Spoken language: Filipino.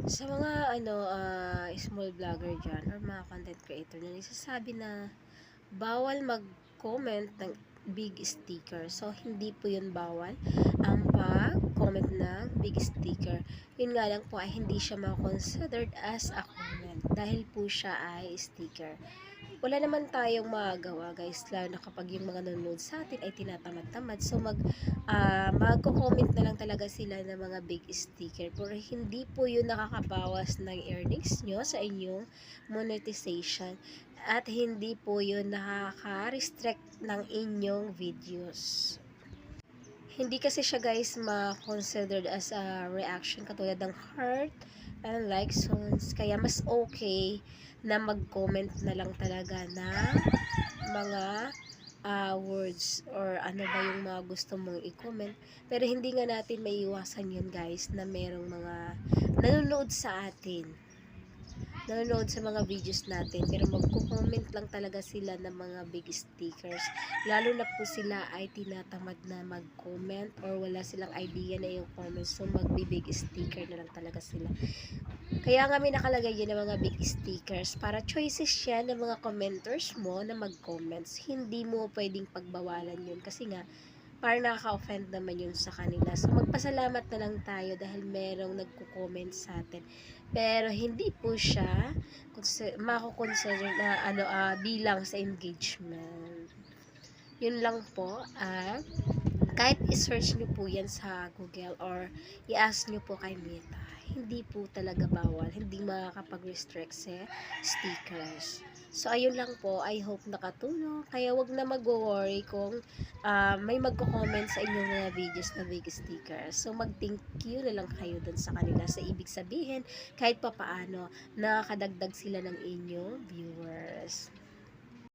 Sa mga small vlogger diyan or mga content creator na nagsasabi na bawal mag-comment ng big sticker. So, hindi po yun bawal ang pag-comment ng big sticker. Yun nga lang po ay hindi siya ma-considered as a comment dahil po siya ay sticker. Wala naman tayong magagawa guys, lalo na kapag yung mga nanonood sa atin ay tinatamad-tamad. So magko-comment na lang talaga sila ng mga big sticker. Pero hindi po yun nakakabawas ng earnings nyo sa inyong monetization. At hindi po yun nakaka-restrict ng inyong videos. Hindi kasi siya guys ma-considered as a reaction katulad ng heart and like songs. Kaya mas okay na mag-comment na lang talaga na mga words or ano ba yung mga gusto mong i-comment. Pero hindi nga natin maiiwasan yun guys na merong mga nanonood sa atin, nanonood sa mga videos natin, pero magko-comment lang talaga sila ng mga big stickers, lalo na po sila ay tinatamad na mag-comment or wala silang idea na yung comments, so magbi-big sticker na lang talaga sila. Kaya nga may nakalagay yun ng mga big stickers para choices siya ng mga commenters mo na mag-comments. Hindi mo pwedeng pagbawalan yun kasi nga parang nakaka-offend naman yun sa kanila. So, magpasalamat na lang tayo dahil merong nagko-comment sa atin. Pero, hindi po siya mako-consider na bilang sa engagement. Yun lang po. Kahit i-search nyo po yan sa Google or i-ask nyo po kay Meta, hindi po talaga bawal, hindi makakapag-restrict sa stickers. So, ayun lang po. I hope nakatulong. Kaya wag na mag-worry kung may magko-comment sa inyong mga videos na big stickers. So, mag-thank you na lang kayo dun sa kanila. Sa ibig sabihin, kahit papaano, nakakadagdag sila ng inyong viewers.